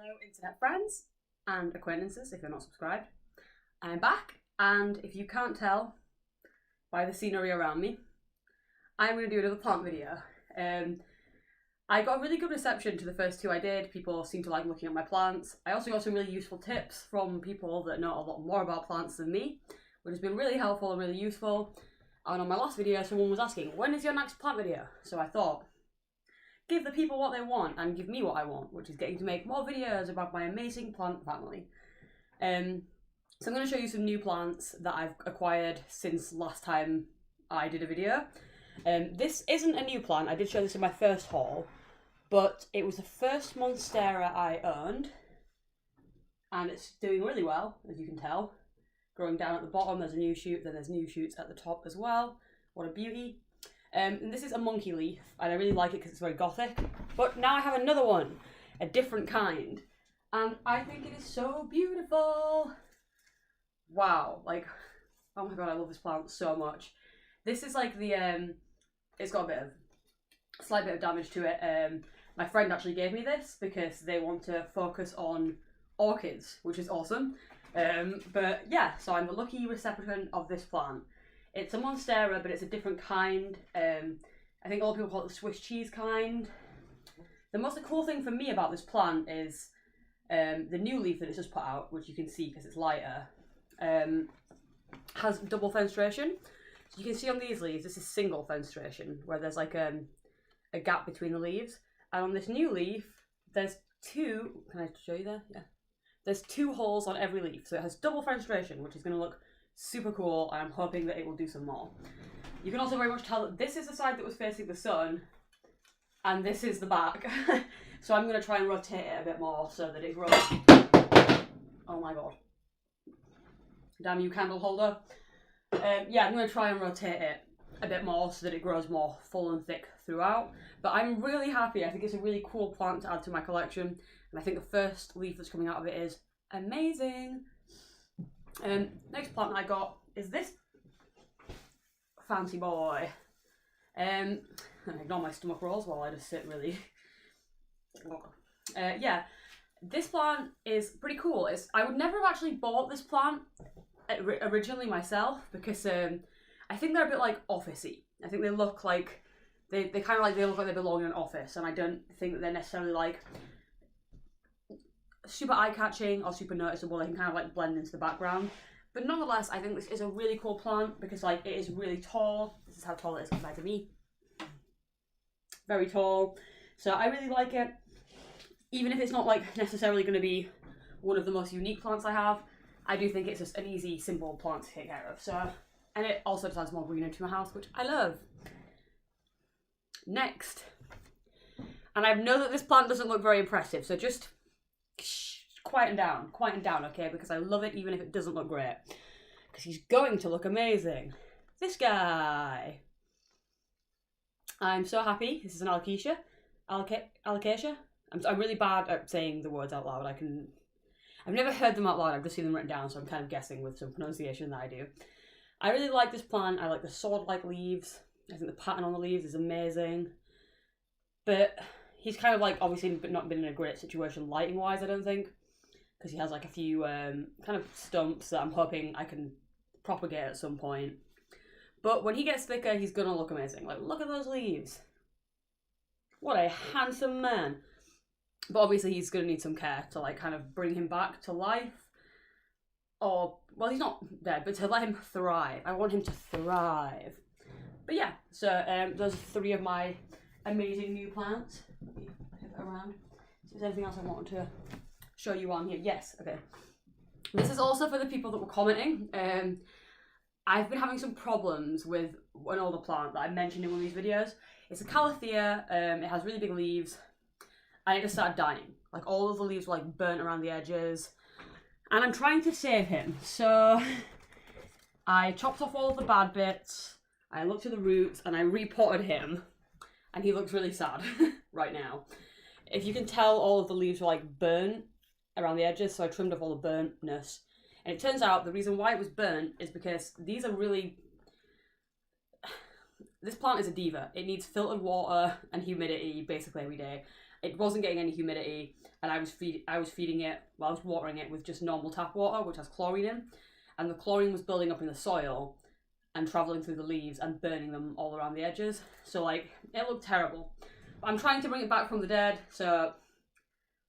Hello internet friends and acquaintances if you're not subscribed. I'm back, and if you can't tell by the scenery around me, I'm going to do another plant video. I got a really good reception to the first two I did. People seem to like looking at my plants. I also got some really useful tips from people that know a lot more about plants than me, which has been really helpful and really useful. And on my last video, someone was asking, when is your next plant video? So I thought, give the people what they want and give me what I want, which is getting to make more videos about my amazing plant family. So I'm going to show you some new plants that I've acquired since last time I did a video. This isn't a new plant. I did show this in my first haul, but it was the first Monstera I owned, and it's doing really well, as you can tell. Growing down at the bottom, there's a new shoot, then there's new shoots at the top as well. What a beauty. And this is a monkey leaf, and I really like it because it's very gothic. But now I have another one, a different kind, and I think it is so beautiful. Wow, like, oh my god, I love this plant so much. This is like the, it's got a slight bit of damage to it. My friend actually gave me this because they want to focus on orchids, which is awesome. But yeah, so I'm the lucky recipient of this plant. It's a Monstera, but it's a different kind. I think a lot of people call it the Swiss cheese kind. The most cool thing for me about this plant is the new leaf that it's just put out, which you can see because it's lighter, has double fenestration. So you can see on these leaves, this is single fenestration, where there's like a gap between the leaves. And on this new leaf, there's two, can I show you there? Yeah. There's two holes on every leaf. So it has double fenestration, which is going to look super cool, and I'm hoping that it will do some more. You can also very much tell that this is the side that was facing the sun, and this is the back. So I'm going to try and rotate it a bit more so that it grows. Oh my god. Damn you, candle holder. Yeah, I'm going to try and rotate it a bit more so that it grows more full and thick throughout. But I'm really happy. I think it's a really cool plant to add to my collection, and I think the first leaf that's coming out of it is amazing. Next plant I got is this fancy boy. Ignore my stomach rolls while I just sit really. Yeah, this plant is pretty cool. I would never have actually bought this plant originally myself because I think they're a bit like officey. I think they look like they kind of like they look like they belong in an office, and I don't think that they're necessarily like super eye-catching or super noticeable. They can kind of like blend into the background. But nonetheless, I think this is a really cool plant because like it is really tall. This is how tall it is compared to me. Very tall. So I really like it. Even if it's not like necessarily going to be one of the most unique plants I have, I do think it's just an easy, simple plant to take care of. So, and it also just adds more greenery to my house, which I love. Next. And I know that this plant doesn't look very impressive, so just quieten down, okay, because I love it even if it doesn't look great, because he's going to look amazing. This guy. I'm so happy. This is an alocasia. Alocasia. I'm really bad at saying the words out loud. I've never heard them out loud. I've just seen them written down, so I'm kind of guessing with some pronunciation that I do. I really like this plant. I like the sword-like leaves. I think the pattern on the leaves is amazing, but he's kind of like obviously not been in a great situation lighting wise, I don't think, because he has like a few kind of stumps that I'm hoping I can propagate at some point. But when he gets thicker, he's gonna look amazing. Like, look at those leaves. What a handsome man. But obviously he's gonna need some care to like kind of bring him back to life. Or, well, he's not dead, but to let him thrive. I want him to thrive. But yeah, so those are three of my amazing new plants. Let me pivot around. So is there anything else I wanted to show you on here? Yes, okay. This is also for the people that were commenting. I've been having some problems with an older plant that I mentioned in one of these videos. It's a calathea. It has really big leaves, and it just started dying. Like all of the leaves were like burnt around the edges, and I'm trying to save him. So I chopped off all of the bad bits. I looked at the roots and I repotted him, and he looks really sad right now. If you can tell, all of the leaves were like burnt around the edges, so I trimmed off all the burntness. And it turns out the reason why it was burnt is because these are really... This plant is a diva. It needs filtered water and humidity basically every day. it wasn't getting any humidity, and I was feeding it, well, I was watering it with just normal tap water, which has chlorine in, and the chlorine was building up in the soil and traveling through the leaves and burning them all around the edges. So like, it looked terrible. But I'm trying to bring it back from the dead, so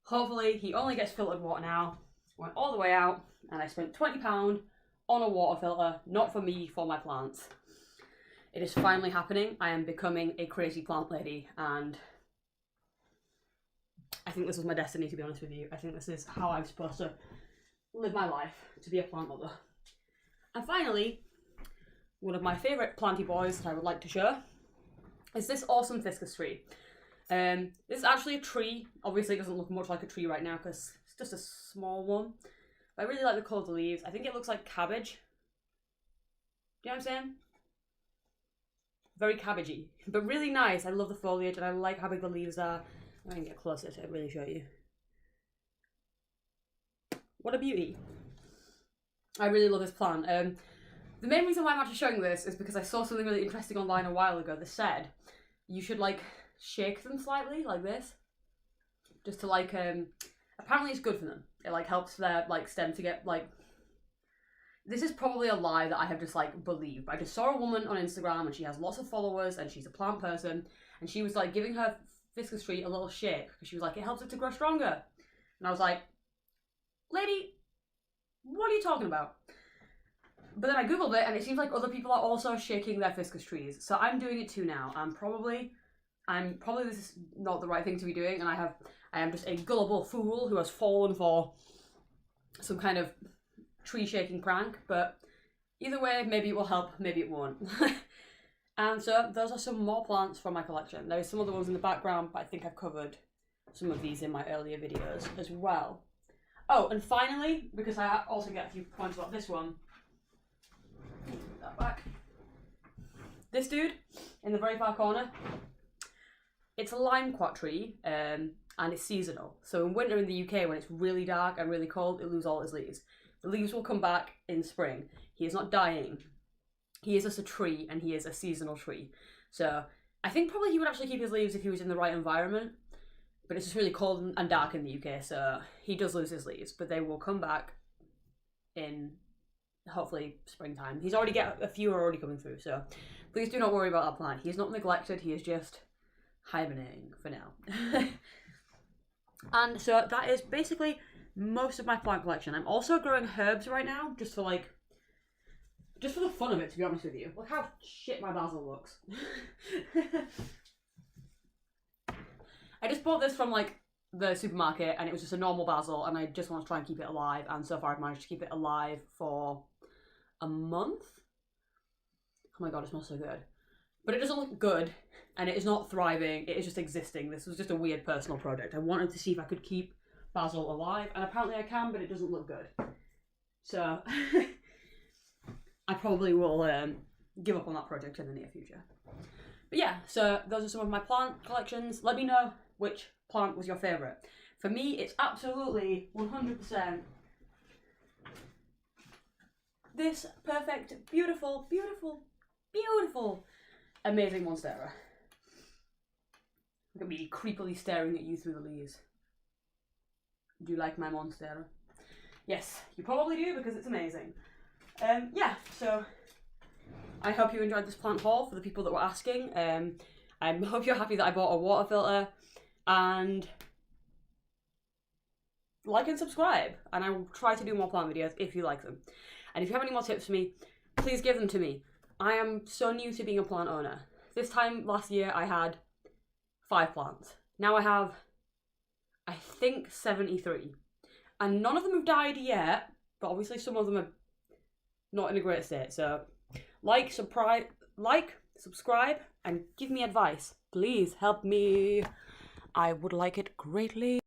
hopefully he only gets filtered water now. Went all the way out, and I spent £20 on a water filter, not for me, for my plants. It is finally happening. I am becoming a crazy plant lady, and I think this was my destiny, to be honest with you. I think this is how I'm supposed to live my life, to be a plant mother. And finally, one of my favourite planty boys that I would like to show is this awesome hibiscus tree. This is actually a tree. Obviously it doesn't look much like a tree right now because it's just a small one. But I really like the colour of the leaves. I think it looks like cabbage. Do you know what I'm saying? Very cabbagey, but really nice. I love the foliage and I like how big the leaves are. I can get closer to really show you. What a beauty. I really love this plant. The main reason why I'm actually showing this is because I saw something really interesting online a while ago that said you should like shake them slightly like this, just to like apparently it's good for them. It like helps their like stem to get like, this is probably a lie that I have just like believed. I just saw a woman on Instagram and she has lots of followers and she's a plant person, and she was like giving her hibiscus tree a little shake because she was like, it helps it to grow stronger. And I was like, lady, what are you talking about? But then I googled it and it seems like other people are also shaking their hibiscus trees. So I'm doing it too now. I'm probably this is not the right thing to be doing, and I am just a gullible fool who has fallen for some kind of tree shaking prank. But either way, maybe it will help, maybe it won't. And so those are some more plants from my collection. There are some other ones in the background, but I think I've covered some of these in my earlier videos as well. Oh, and finally, because I also get a few points about this one, that back. This dude in the very far corner, it's a limequat tree, and it's seasonal. So in winter in the UK, when it's really dark and really cold, it loses all its leaves. The leaves will come back in spring. He is not dying. He is just a tree, and he is a seasonal tree. So I think probably he would actually keep his leaves if he was in the right environment. But it's just really cold and dark in the UK, so he does lose his leaves. But they will come back in hopefully springtime. He's already got a few are already coming through, so please do not worry about that plant. He is not neglected. He is just hibernating for now. And so that is basically most of my plant collection. I'm also growing herbs right now, just for the fun of it, to be honest with you. Look how shit my basil looks. I just bought this from like the supermarket, and it was just a normal basil, and I just want to try and keep it alive, and so far I've managed to keep it alive for a month. Oh my god, it smells so good. But it doesn't look good, and it is not thriving, it is just existing. This was just a weird personal project. I wanted to see if I could keep basil alive, and apparently I can, but it doesn't look good. So I probably will give up on that project in the near future. But yeah, so those are some of my plant collections. Let me know which plant was your favourite. For me, it's absolutely 100% this perfect, beautiful, beautiful, beautiful, amazing monstera. Look at me creepily staring at you through the leaves. Do you like my monstera? Yes, you probably do, because it's amazing. Yeah, so I hope you enjoyed this plant haul for the people that were asking. I hope you're happy that I bought a water filter, and like and subscribe, and I will try to do more plant videos if you like them. And if you have any more tips for me, please give them to me. I am so new to being a plant owner. This time last year I had 5 plants. Now I have, I think, 73. And none of them have died yet, but obviously some of them are not in a great state. So like, subscribe, and give me advice. Please help me. I would like it greatly.